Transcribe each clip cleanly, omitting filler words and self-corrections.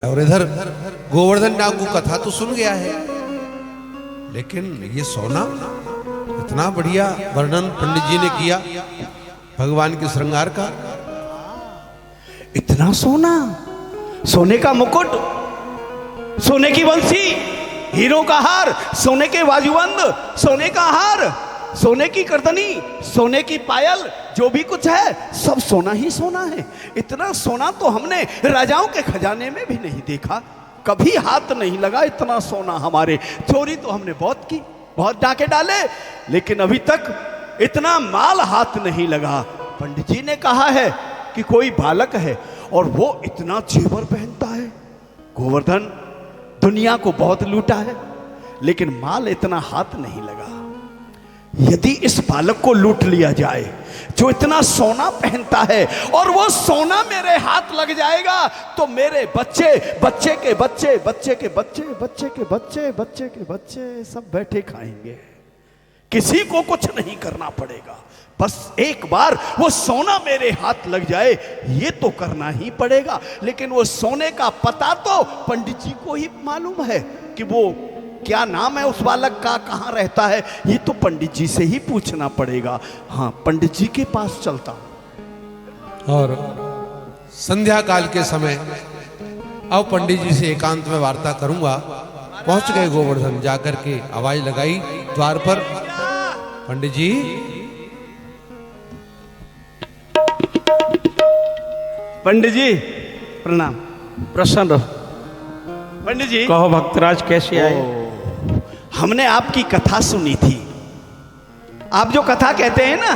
और इधर गोवर्धन नाग को कथा तो सुन गया है, लेकिन ये सोना इतना बढ़िया वर्णन पंडित जी ने किया भगवान के श्रृंगार का। इतना सोना, सोने का मुकुट, सोने की बंसी, हीरों का हार, सोने के बाजूबंद, सोने का हार, सोने की करदनी, सोने की पायल, जो भी कुछ है सब सोना ही सोना है। इतना सोना तो हमने राजाओं के खजाने में भी नहीं देखा, कभी हाथ नहीं लगा इतना सोना हमारे। चोरी तो हमने बहुत की, बहुत डाके डाले, लेकिन अभी तक इतना माल हाथ नहीं लगा। पंडित जी ने कहा है कि कोई बालक है और वो इतना जेवर पहनता है। गोवर्धन दुनिया को बहुत लूटा है, लेकिन माल इतना हाथ नहीं लगा। यदि इस बालक को लूट लिया जाए जो इतना सोना पहनता है और वो सोना मेरे हाथ लग जाएगा, तो मेरे बच्चे, बच्चे के बच्चे, बच्चे के बच्चे, बच्चे के बच्चे, बच्चे के बच्चे सब बैठे खाएंगे, किसी को कुछ नहीं करना पड़ेगा। बस एक बार वो सोना मेरे हाथ लग जाए, ये तो करना ही पड़ेगा। लेकिन वो सोने का पता तो पंडित जी को ही मालूम है कि वो क्या नाम है उस बालक का, कहाँ रहता है, ये तो पंडित जी से ही पूछना पड़ेगा। हाँ, पंडित जी के पास चलता हूं। और संध्या काल के समय अब पंडित जी से एकांत में वार्ता करूंगा। पहुंच गए गोवर्धन, जाकर के आवाज लगाई द्वार पर, पंडित जी। पंडित जी प्रणाम। प्रसन्न रहो। पंडित जी कहो भक्तराज कैसे आए? हमने आपकी कथा सुनी थी। आप जो कथा कहते हैं ना,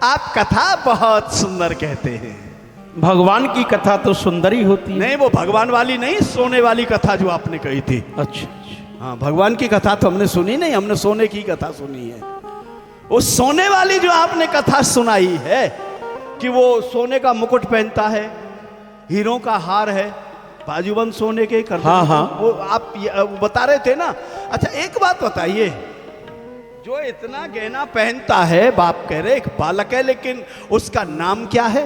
आप कथा बहुत सुंदर कहते हैं। भगवान की कथा तो सुंदर ही होती है। नहीं, वो भगवान वाली नहीं, सोने वाली कथा जो आपने कही थी। अच्छा, हाँ, भगवान की कथा तो हमने सुनी नहीं, हमने सोने की कथा सुनी है। वो सोने वाली जो आपने कथा सुनाई है कि वो सोने का मुकुट पहनता है, हीरों का हार है, बाजूबंद सोने के कर, हाँ हाँ, वो आप बता रहे थे ना। अच्छा, एक बात बताइए, जो इतना गहना पहनता है, बाप कह रहे एक बालक है, लेकिन उसका नाम क्या है?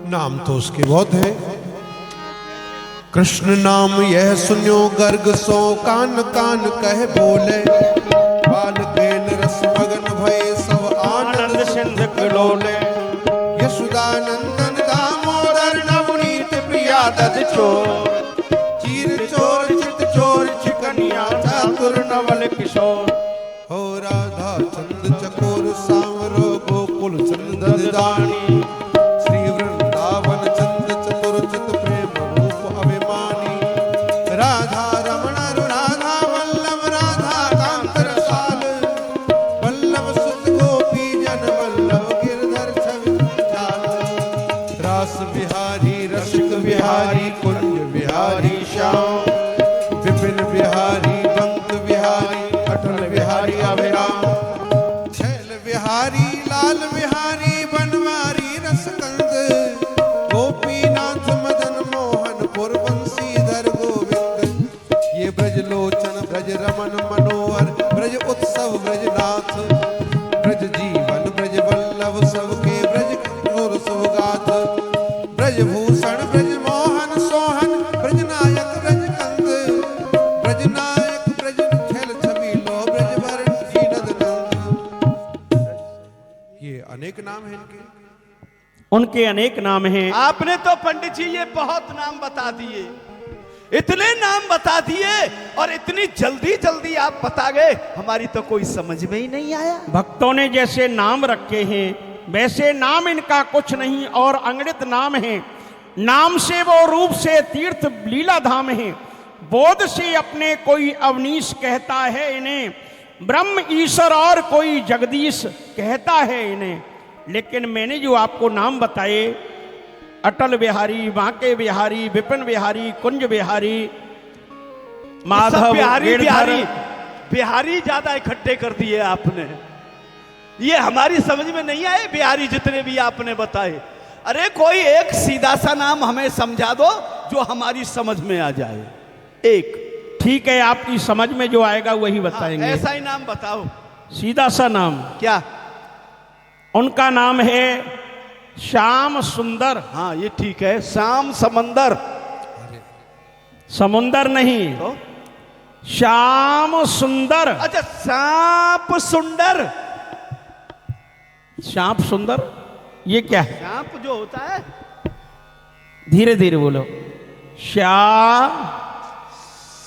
नाम तो उसके बहुत है। कृष्ण नाम यह सुन्यो गर्ग सो, कान कान कह बोले, बाल केल रस मगन भय सब आनंद सिंध खिलौले, यशोदानंदन दामोदर नवनीत प्रिया दद चोर, चीर चोर चित चोर चिकनिया चातुर नवल किशोर, हो राधा चंद चकोर सांवरो गोकुल चंद ददानी, श्री वृंदावन चंद चतुर चित प्रेम रूप अभिमानी, राधा रमण राधा वल्लभ राधा कांत रसाल, वल्लभ सुत गोपी जन वल्लभ गिरधर छवि चाल, रास बिहारी रसिक बिहारी कुंज बिहारी श्याम, विपिन बिहारी बंक बिहारी अटल बिहारी अभिराम, छैल बिहारी लाल बिहारी बनवारी रसकंद, गोपीनाथ मदन मोहन पुरवंशीधर गोविंद, ये ब्रज लोचन ब्रज रमन मनोहर ब्रज उत्सव ब्रजनाथ, ब्रज जीवन ब्रज वल्लभ सबके ब्रज किशोर सुगाथ, ब्रज भूषण ब्रज मोहन सोहन ब्रज नायक ब्रज कंद, ब्रज नायक ब्रज खेल छबीलो ब्रज वरण जीनद नंद। ये अनेक नाम हैं इनके। उनके अनेक नाम हैं। आपने तो पंडित जी ये बहुत नाम बता दिए, इतने नाम बता दिए, और इतनी जल्दी जल्दी आप बता गए, हमारी तो कोई समझ में ही नहीं आया। भक्तों ने जैसे नाम रखे हैं वैसे नाम इनका कुछ नहीं और अंगड़ित नाम है। नाम से वो रूप से तीर्थ लीला धाम है, बोध से अपने कोई अवनीश कहता है इन्हें, ब्रह्म ईश्वर और कोई जगदीश कहता है इन्हें। लेकिन मैंने जो आपको नाम बताए, अटल बिहारी, बांके बिहारी, विपिन बिहारी, कुंज बिहारी, माधव, बिहारी गिरधर, बिहारी बिहारी ज्यादा इकट्ठे कर दिए आपने, ये हमारी समझ में नहीं आए बिहारी जितने भी आपने बताए। अरे कोई एक सीधा सा नाम हमें समझा दो जो हमारी समझ में आ जाए। एक ठीक है, आपकी समझ में जो आएगा वही बताएंगे। ऐसा ही नाम बताओ। सीधा सा नाम क्या? उनका नाम है श्याम सुंदर। हाँ ये ठीक है, श्याम समंदर। समुंदर नहीं, तो श्याम सुंदर। अच्छा, सांप सुंदर। श्याम सुंदर ये क्या है? सांप जो होता है, धीरे धीरे बोलो। श्याम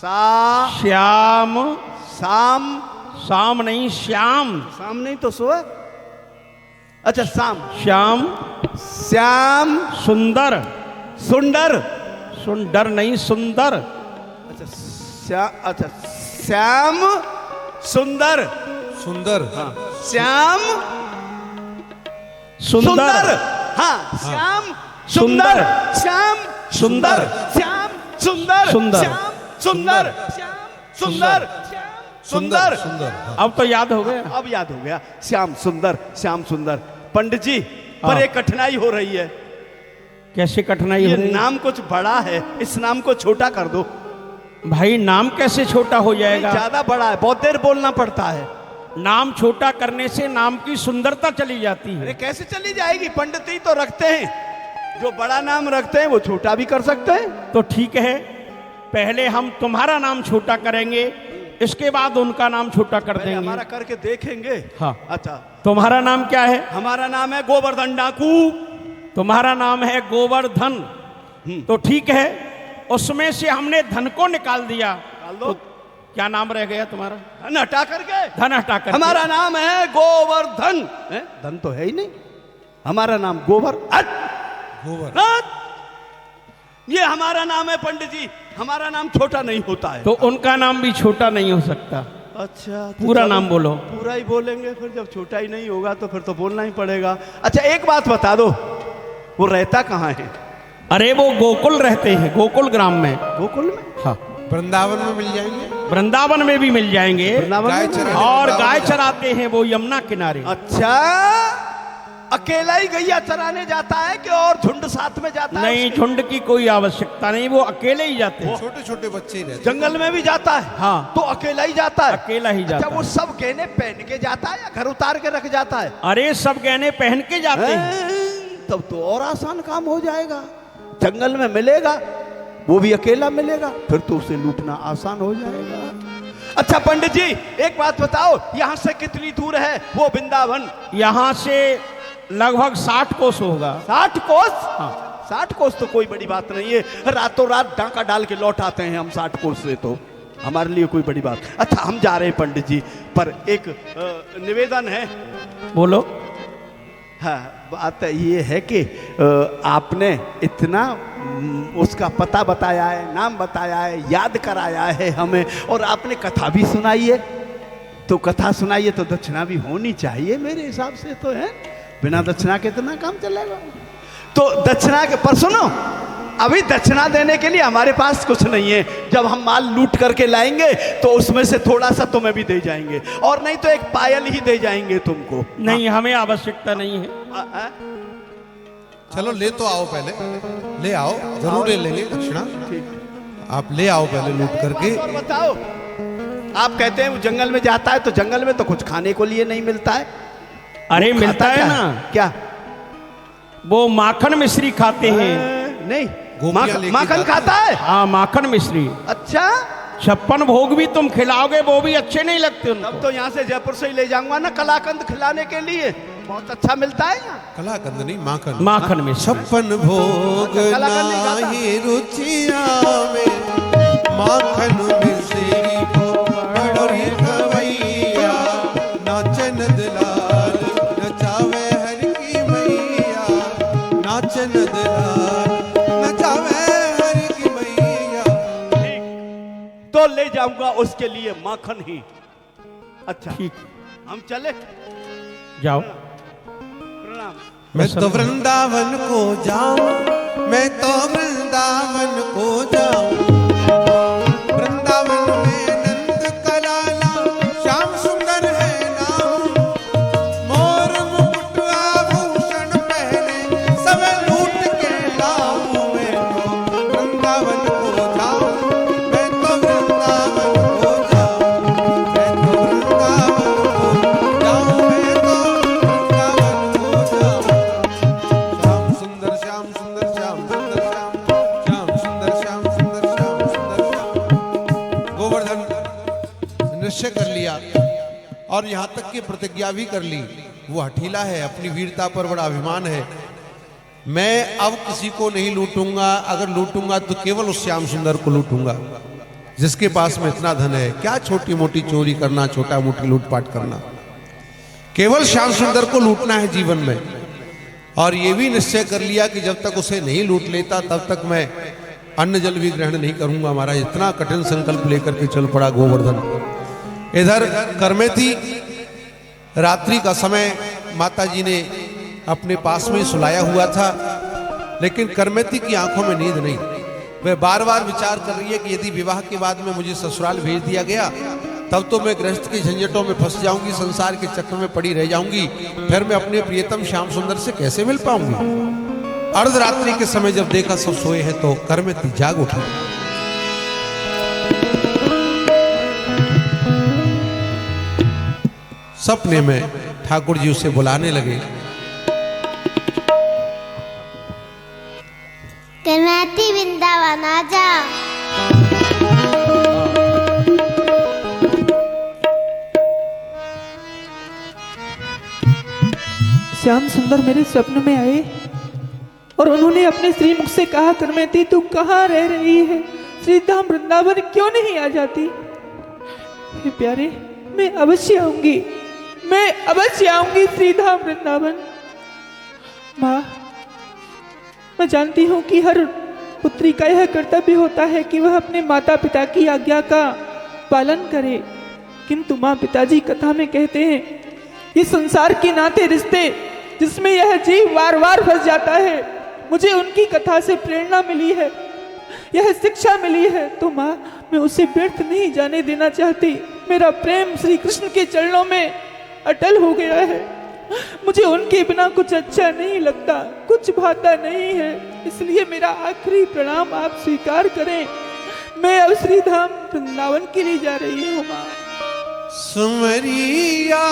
शाम, शाम नहीं, श्याम। शाम नहीं तो सो है। अच्छा शाम, श्याम श्याम सुंदर। सुंदर। सुंदर नहीं, सुंदर। अच्छा श्याम सुंदर। सुंदर। श्याम सुंदर। हाँ, श्याम सुंदर। श्याम सुंदर। श्याम सुंदर। सुंदर। श्याम सुंदर। श्याम सुंदर। सुंदर। सुंदर। अब तो याद हो गया। अब याद हो गया, श्याम सुंदर, श्याम सुंदर। पंडित जी, पर एक कठिनाई हो रही है। कैसे कठिनाई ये हो रही है? नाम कुछ बड़ा है, इस नाम को छोटा कर दो। भाई नाम कैसे छोटा हो जाएगा? ज्यादा बड़ा है, बहुत देर बोलना पड़ता है। नाम छोटा करने से नाम की सुंदरता चली जाती अरे है। कैसे चली जाएगी? पंडित ही तो रखते हैं, जो बड़ा नाम रखते हैं वो छोटा भी कर सकते हैं। तो ठीक है, पहले हम तुम्हारा नाम छोटा करेंगे, इसके बाद उनका नाम छोटा कर पहले देंगे। हमारा करके देखेंगे। हाँ। अच्छा, तुम्हारा नाम क्या है? हमारा नाम है गोवर्धन डाकू। तुम्हारा नाम है गोवर्धन। तो ठीक है, उसमें से हमने धन को निकाल दिया। दो। क्या नाम रह गया तुम्हारा? धन हटा करके धन हटा कर। हमारा नाम है गोवर्धन। धन तो है ही नहीं, हमारा नाम गोबर। गोबर। ये हमारा नाम है पंडित जी, हमारा नाम छोटा नहीं होता है। तो उनका नाम भी छोटा नहीं हो सकता। अच्छा, तो पूरा चलो, नाम बोलो। पूरा ही बोलेंगे, फिर जब छोटा ही नहीं होगा तो फिर तो बोलना ही पड़ेगा। अच्छा एक बात बता दो, वो रहता कहाँ है? अरे वो गोकुल रहते हैं, गोकुल ग्राम में। गोकुल में? हाँ, वृंदावन में मिल जाएंगे। वृंदावन में भी मिल जाएंगे। वृंदावन गाय में? चराने और वृंदावन गाय जाते चराते हैं वो यमुना किनारे। अच्छा, अकेला ही गैया चराने जाता है कि और झुंड साथ में जाता है? नहीं, उसके? झुंड की कोई आवश्यकता नहीं, वो अकेले ही जाते हैं। छोटे छोटे बच्चे ही रहते जंगल में भी जाता है? हाँ। तो अकेला ही जाता है? अकेला ही अच्छा, जाता वो है। सब गहने पहन के जाता है या घर उतार के रख जाता है? अरे सब गहने पहन के जाते हैं। तब तो और आसान काम हो जाएगा। जंगल में मिलेगा, वो भी अकेला मिलेगा, फिर तो उसे लूटना आसान हो जाएगा। अच्छा पंडित जी, एक बात बताओ, यहाँ से कितनी दूर है वो वृंदावन? यहाँ से लगभग 60 कोस होगा। 60 कोस? हाँ। 60 कोस तो कोई बड़ी बात नहीं है, रातों रात डाका डाल के लौट आते हैं हम 60 कोस से, तो हमारे लिए कोई बड़ी बात। अच्छा हम जा रहे हैं पंडित जी, पर एक निवेदन है। बोलो। हाँ, बात ये है कि आपने इतना उसका पता बताया है, नाम बताया है, याद कराया है हमें, और आपने कथा भी सुनाई है। तो कथा सुनाई है तो दक्षिणा भी होनी चाहिए मेरे हिसाब से, तो है बिना दक्षिणा के इतना काम चलेगा? तो दक्षिणा के पर सुनो, अभी दक्षिणा देने के लिए हमारे पास कुछ नहीं है। जब हम माल लूट करके लाएंगे तो उसमें से थोड़ा सा तुम्हें भी दे जाएंगे, और नहीं तो एक पायल ही दे जाएंगे तुमको। नहीं, हमें आवश्यकता नहीं है। चलो ले तो आओ, पहले ले आओ, जरूर ले लेंगे दक्षिणा। आप ले आओ पहले लूट करके। और बताओ, आप कहते हैं वो जंगल में जाता है, तो जंगल में तो कुछ खाने को लिए नहीं मिलता है? अरे वो मिलता खाता है क्या ना, क्या? वो माखन मिश्री खाते हैं। नहीं, गोपियां लेके माखन जाती खाता है? हाँ, माखन मिश्री। अच्छा, 56 भोग भी तुम खिलाओगे, वो भी अच्छे नहीं लगते उनको। तब तो यहाँ से जयपुर से ही ले जाऊंगा ना कलाकंद खिलाने के लिए, बहुत अच्छा मिलता है यहाँ। कलाकंद नहीं, माखन। माखन मिश्री। 56 भोग अच्छा, कलाकंद नहीं खाता? नाही रुचिया में, माखन मिश्री को बड़ोरी खवैया, नाचन दिलाल नचावे हर की मैया, नाचन दिलाल नचावे हर की मैया। तो ले जाऊंगा उसके लिए माखन ही। अच्छा ठीक, हम चले, जाओ। प्रणाम। मैं तो वृंदावन को जाऊं, मैं तो वृंदावन को जाऊं, वृंदावन में नंद कलाला श्याम सुंदर है नाम, मोर मुकुट आभूषण पहने सब लूट के लाऊं। मैं तो वृंदावन को जाऊं, मैं तो वृंदावन को जाऊं, मैं तो वृंदावन को जाऊं, मैं तो वृंदावन को जाऊं। निश्चय कर लिया और यहाँ तक की प्रतिज्ञा भी कर ली। वो हठीला है, अपनी वीरता पर बड़ा अभिमान है। मैं अब किसी को नहीं लूटूंगा, अगर लूटूंगा तो केवल उस श्याम सुंदर को लूटूंगा जिसके पास में इतना धन है। क्या छोटी मोटी चोरी करना, छोटा मोटी लूटपाट करना, केवल श्याम सुंदर को लूटना है जीवन में। और ये भी निश्चय कर लिया कि जब तक उसे नहीं लूट लेता तब तक मैं अन्न जल भी ग्रहण नहीं करूंगा। महाराज इतना कठिन संकल्प लेकर के चल पड़ा गोवर्धन। इधर करमेती रात्रि का समय माता जी ने अपने पास में सुलाया हुआ था, लेकिन करमेती की आंखों में नींद नहीं। वह बार बार विचार कर रही है कि यदि विवाह के बाद में मुझे ससुराल भेज दिया गया तब तो मैं गृहस्थ के झंझटों में फंस जाऊंगी, संसार के चक्र में पड़ी रह जाऊंगी, फिर मैं अपने प्रियतम श्याम सुंदर से कैसे मिल पाऊंगी। अर्धरात्रि के समय जब देखा सब सोए हैं तो करमेती जाग उठी। सपने में ठाकुर जी उसे बुलाने लगे। करमेती वृंदावन आ जा। श्याम सुंदर मेरे स्वप्न में आए और उन्होंने अपने श्री मुख से कहा, करमेती तू कहाँ रह रही है, श्रीधाम वृंदावन क्यों नहीं आ जाती। हे प्यारे, मैं अवश्य आऊंगी, मैं अवश्य आऊंगी श्रीधाम वृंदावन। माँ, मैं जानती हूँ कि हर पुत्री का यह कर्तव्य होता है कि वह अपने माता पिता की आज्ञा का पालन करे, किंतु माँ पिताजी कथा में कहते हैं ये संसार के नाते रिश्ते जिसमें यह जीव वार वार फंस जाता है, मुझे उनकी कथा से प्रेरणा मिली है, यह शिक्षा मिली है, तो माँ मैं उसे व्यर्थ नहीं जाने देना चाहती। मेरा प्रेम श्री कृष्ण के चरणों में अटल हो गया है, मुझे उनके बिना कुछ अच्छा नहीं लगता, कुछ भाता नहीं है, इसलिए मेरा आखिरी प्रणाम आप स्वीकार करें। मैं अब श्रीधाम वृंदावन के लिए जा रही हूँ माँ। सुमरिया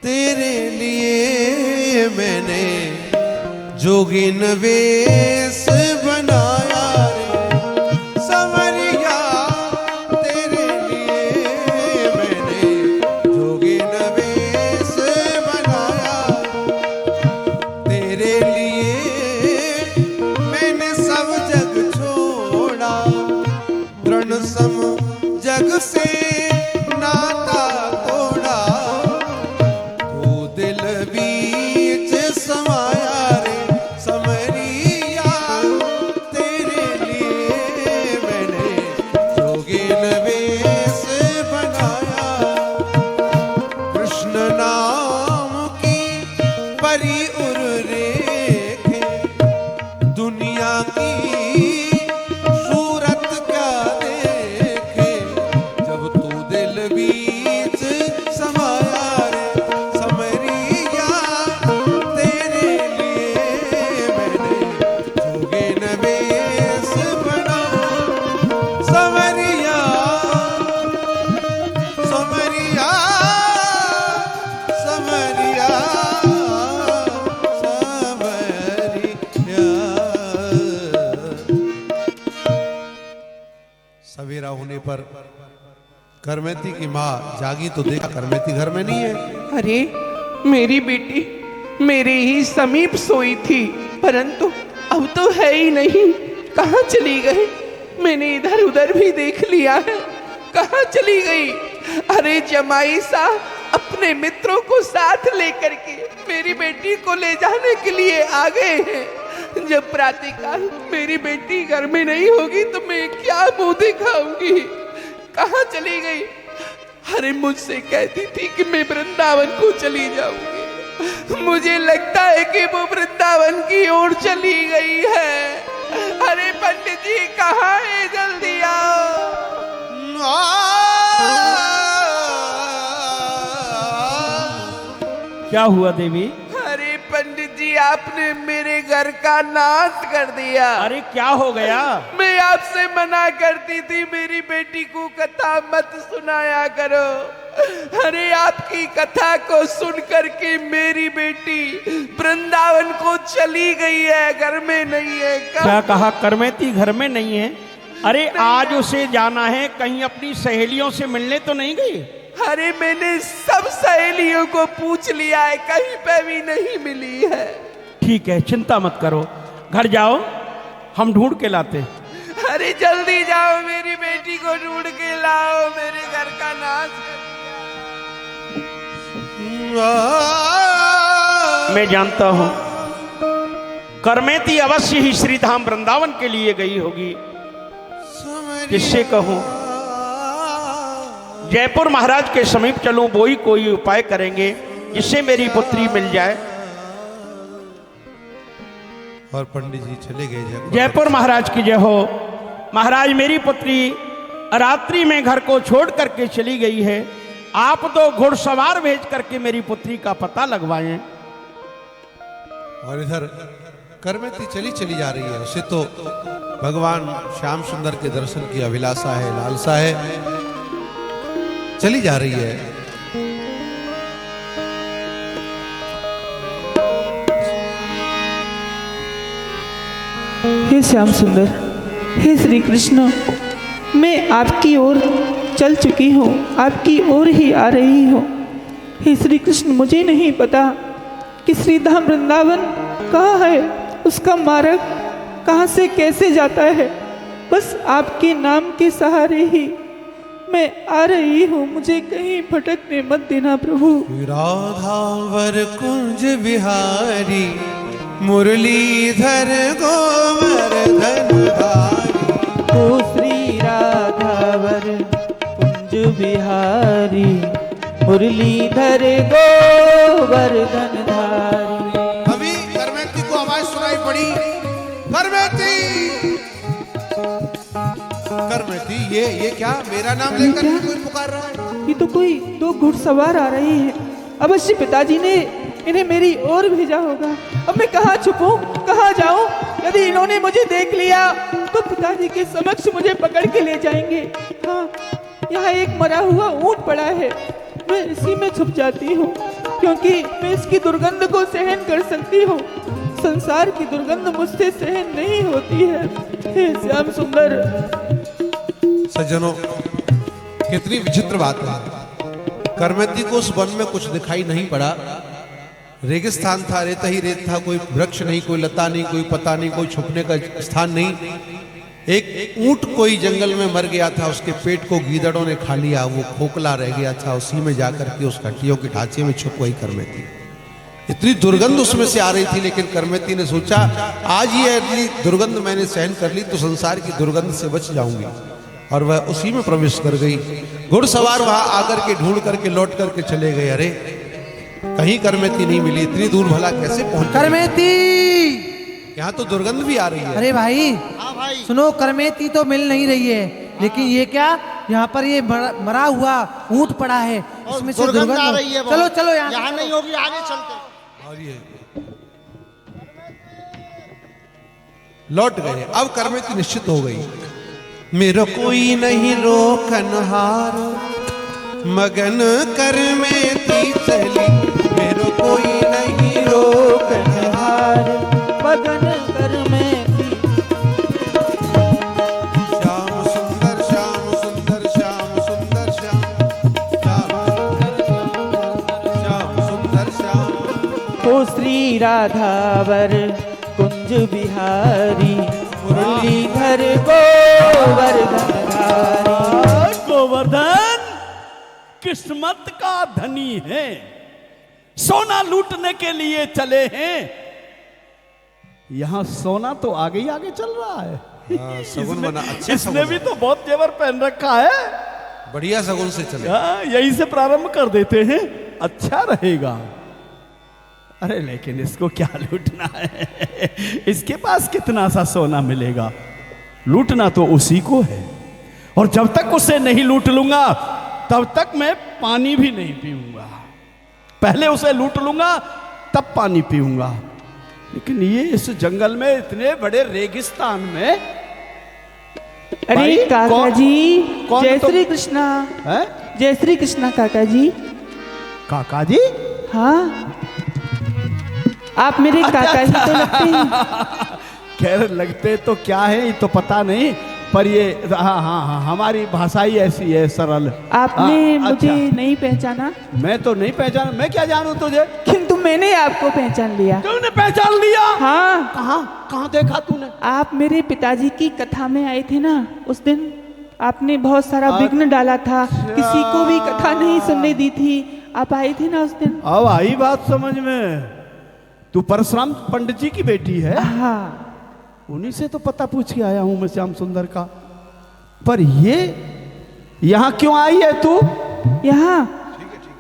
तेरे लिए मैंने जोगिन वेश बनाया रे। समरिया तेरे लिए मैंने जोगिन वेश बनाया, तेरे लिए मैंने सब जग छोड़ा, तृण सम जग से नाता तोड़ा, तू दिल बीच समाया रे। समरिया तेरे लिए मैंने जोगिन वेश बनाया, कृष्ण नाम की परी उर रेखे, दुनिया की सूरत क्या देखे, जब तू दिल बीच समाया रे। समरिया तेरे लिए मैंने जोगिन वेश बनाया, समरिया समरिया समरिया सवेरा होने पर करमेती की माँ जागी तो देखा करमेती घर में नहीं है। अरे मेरी बेटी मेरे ही समीप सोई थी, परंतु अब तो है ही नहीं, कहाँ चली गई। मैंने इधर उधर भी देख लिया है, कहाँ चली गई। अरे जमाई साहब अपने मित्रों को साथ लेकर के मेरी बेटी को ले जाने के लिए आ गए हैं। जब प्रातःकाल मेरी बेटी घर में नहीं होगी तो मैं क्या मुंह दिखाऊंगी, कहाँ चली गई। अरे मुझसे कहती थी कि मैं वृंदावन को चली जाऊंगी, मुझे लगता है कि वो वृंदावन की ओर चली गई है। अरे पंडित जी कहाँ है, जल्दी आओ। क्या हुआ देवी? अरे पंडित जी आपने मेरे घर का नाश कर दिया। अरे क्या हो गया? मैं आपसे मना करती थी मेरी बेटी को कथा मत सुनाया करो। अरे आपकी कथा को सुन करके मेरी बेटी वृंदावन को चली गई है, घर में नहीं है। क्या कहा? करमेती घर में नहीं है? अरे आज उसे जाना है, कहीं अपनी सहेलियों से मिलने तो नहीं गई? अरे मैंने सब सहेलियों को पूछ लिया है, कहीं पे भी नहीं मिली है। ठीक है, चिंता मत करो, घर जाओ, हम ढूंढ के लाते। अरे जल्दी जाओ, मेरी बेटी को ढूंढ के लाओ, मेरे घर का नाश मैं जानता हूं करमेती अवश्य ही श्री धाम वृंदावन के लिए गई होगी। किससे कहूं? जयपुर महाराज के समीप चलूं, वो ही कोई उपाय करेंगे जिससे मेरी पुत्री मिल जाए। और पंडित जी चले गए। जयपुर महाराज की जय हो। महाराज, मेरी पुत्री रात्रि में घर को छोड़ करके चली गई है, आप तो घुड़सवार भेज करके मेरी पुत्री का पता लगवाएं। और इधर करमेती चली जा रही है, उसे तो भगवान श्याम सुंदर के दर्शन की अभिलाषा है, लालसा है, चली जा रही है। हे श्याम सुंदर, हे श्री कृष्ण, मैं आपकी ओर चल चुकी हूँ, आपकी ओर ही आ रही हूँ। हे श्री कृष्ण, मुझे नहीं पता कि श्रीधाम वृंदावन कहाँ है, उसका मार्ग कहाँ से कैसे जाता है। बस आपके नाम के सहारे ही मैं आ रही हूँ, मुझे कहीं भटकने मत देना प्रभु। राधावर कुंज बिहारी मुरलीधर गोवर्धनधारी। ओ श्री राधावर कुंज बिहारी मुरलीधर गोवर्धन धारी। अभी करमेती को आवाज सुनाई पड़ी, करमेती करमेती। ये क्या मेरा नाम लेकर के कोई पुकार रहा है? ये तो कोई दो घुड़सवार आ रही है, अवश्य पिताजी ने इन्हें मेरी ओर भेजा होगा। अब मैं कहाँ छुपूं, कहाँ जाऊं? यदि इन्होंने मुझे देख लिया तो पिताजी के समक्ष मुझे पकड़ के ले जाएंगे। हाँ, यहाँ एक मरा हुआ ऊंट पड़ा है, मैं इसी में छुप जाती हूँ, क्योंकि मैं इसकी दुर्गंध को सहन कर सकती हूँ। संसार की दुर्गंध मुझसे सहन नहीं होती है। हे श्याम सुंदर। सज्जनों, कितनी विचित्र बात है। करमेती को उस वन में कुछ दिखाई नहीं पड़ा। रेगिस्तान था, रेता ही रेत था, कोई वृक्ष नहीं, कोई लता नहीं, कोई पता नहीं, कोई छुपने का स्थान नहीं। एक ऊंट कोई जंगल में मर गया था, उसके पेट को गीदड़ों ने खा लिया, वो खोखला रह गया था, उसी में जाकर के उस हड्डियों के ढांचे में छुप गई करमेती। इतनी दुर्गंध उसमें से आ रही थी, लेकिन करमेती ने सोचा आज ये इतनी दुर्गंध मैंने सहन कर ली तो संसार की दुर्गंध से बच जाऊंगी, और वह उसी में प्रवेश कर गई। घुड़सवार वहां आकर के ढूंढ करके लौट करके चले गए। अरे कहीं करमेती नहीं मिली, इतनी दूर भला कैसे पहुंच? करमेती, यहाँ तो दुर्गंध भी आ रही है। अरे भाई, सुनो, करमेती तो मिल नहीं रही है, लेकिन ये क्या, यहाँ पर ये मरा हुआ ऊंट पड़ा है, इसमें से दुर्गंध आ रही है। चलो चलो, यहाँ नहीं होगी, आगे चलते। और ये लौट गए। अब करमेती निश्चित हो गई, मेरा कोई नहीं रोकनहार, मगन करमेती चली। मेरा कोई नहीं रोकनहार, मगन करमेती। श्याम सुंदर श्याम सुंदर श्याम सुंदर श्याम श्याम सुंदर श्याम। ओ श्री राधावर कुंज बिहारी मुरलीधर गोवर्धन धारी। गोवर्धन किस्मत का धनी है, सोना लूटने के लिए चले हैं। यहां सोना तो आगे ही आगे चल रहा है। सगुन बना, अच्छा इसने सगुन भी तो बहुत जेवर पहन रखा है। बढ़िया सगुन से चले। यहीं से प्रारंभ कर देते हैं, अच्छा रहेगा। अरे लेकिन इसको क्या लूटना है? इसके पास कितना सा सोना मिलेगा? लूटना तो उसी को है, और जब तक उसे नहीं लूट लूंगा तब तक मैं पानी भी नहीं पीऊंगा। पहले उसे लूट लूंगा तब पानी पीऊंगा। लेकिन ये इस जंगल में, इतने बड़े रेगिस्तान में। अरे काका जी, जय श्री कृष्णा। है? जय श्री कृष्णा काका जी। काका जी? हाँ, आप मेरे काका ही तो लगते हैं। खैर लगते तो क्या है ये तो पता नहीं, पर ये हाँ हाँ हाँ हमारी भाषा ही ऐसी है, सरल। आपने हाँ, मुझे अच्छा। नहीं पहचाना, मैं तो नहीं पहचाना, मैं क्या जानूं तुझे? किंतु मैंने आपको पहचान लिया। तूने पहचान लिया? हाँ, कहाँ देखा तूने? आप मेरे पिताजी की कथा में आए थे ना उस दिन, आपने बहुत सारा विघ्न डाला था, किसी को भी कथा नहीं सुनने दी थी, आप आए थे ना उस दिन। अब आई बात समझ में। तू परशुराम पंडित जी की बेटी है? हाँ, उन्हीं से तो पता पूछ के आया हूं मैं श्याम सुंदर का। पर ये यहाँ क्यों आई है तू? यहाँ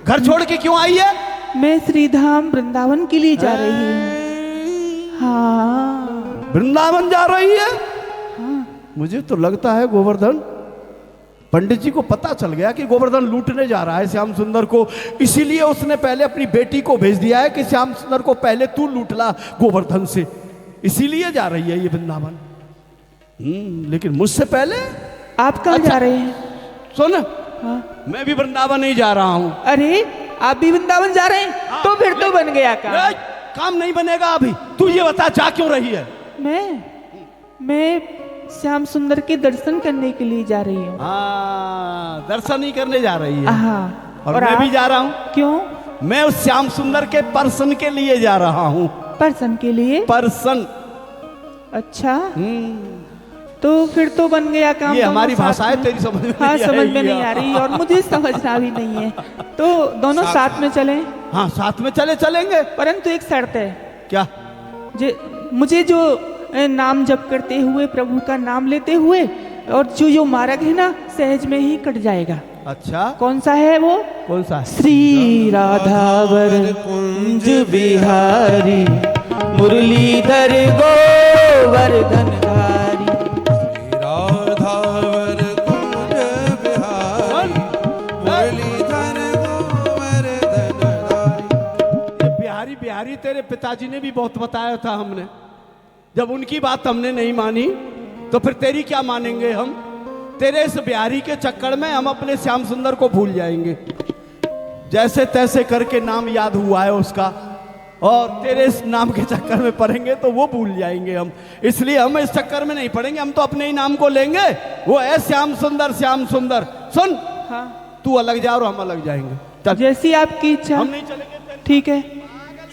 घर छोड़ के क्यों आई है? मैं श्रीधाम वृंदावन के लिए जा रही हूँ। हाँ, वृंदावन जा रही है? हाँ। मुझे तो लगता है गोवर्धन पंडित जी को पता चल गया कि गोवर्धन लूटने जा रहा है श्याम सुंदर को, इसीलिए उसने पहले अपनी बेटी को भेज दिया है कि श्याम सुंदर को पहले तू लूट ला गोवर्धन से, इसीलिए जा रही है ये वृंदावन। लेकिन मुझसे पहले। आप कहाँ जा रहे हैं? सुन, हाँ। मैं भी वृंदावन नहीं जा रहा हूँ। अरे, आप भी वृंदावन जा रहे हैं? तो फिर तो बन गया काम। काम नहीं बनेगा अभी। तू ये बता जा क्यों रही है? मैं श्याम सुंदर के दर्शन करने के लिए जा रही हूँ। हाँ, दर्शन ही करने जा रही है। हाँ, और मैं भी जा रहा हूँ। क्यों? मैं उस श्याम सुंदर के पर्सन के लिए जा रहा हूँ। पर्सन के लिए? पर्सन। अच्छा, तो फिर तो बन गया काम। ये हमारी दोनों भाषा साथ है, में। तेरी समझ में हाँ, नहीं समझ में आएगी। नहीं आ रही और मुझे समझना भी नहीं है, तो दोनों साथ में चलें। हाँ, साथ में चलेंगे। परंतु एक शर्त है। क्या? मुझे जो नाम जप करते हुए, प्रभु का नाम लेते हुए, और जो मार्ग है ना सहज में ही कट जाएगा। अच्छा, कौन सा है वो? कौन सा? श्री राधावर कुंज बिहारी, मुरलीधर गोवर्धन धारी। राधावर कुंज बिहारी, मुरलीधर गोवर्धन धारी। ये बिहारी बिहारी तेरे पिताजी ने भी बहुत बताया था हमने। जब उनकी बात हमने नहीं मानी तो फिर तेरी क्या मानेंगे हम? तेरे इस बिहारी के चक्कर में हम अपने श्याम सुंदर को भूल जाएंगे। जैसे तैसे करके नाम याद हुआ है उसका, और तेरे इस नाम के चक्कर में पड़ेंगे तो वो भूल जाएंगे हम। इसलिए हम इस चक्कर में नहीं पड़ेंगे, हम तो अपने ही नाम को लेंगे। वो है श्याम सुंदर, श्याम सुंदर। सुन, हाँ, तू अलग जा और हम अलग जाएंगे। चल, जैसी आपकी इच्छा। हम नहीं चलेंगे। ठीक है।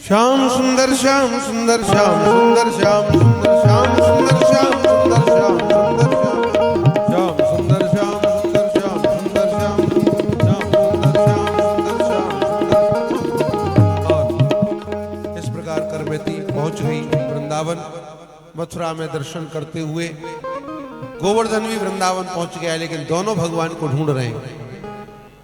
श्याम सुंदर श्याम सुंदर श्याम सुंदर श्याम सुंदर श्याम सुंदर श्याम सुंदर श्याम सुंदर श्याम सुंदर श्याम सुंदर श्याम सुंदर श्याम सुंदर। और इस प्रकार करमेती पहुंच गई वृंदावन। मथुरा में दर्शन करते हुए गोवर्धन भी वृंदावन पहुंच गया, लेकिन दोनों भगवान को ढूंढ रहे हैं।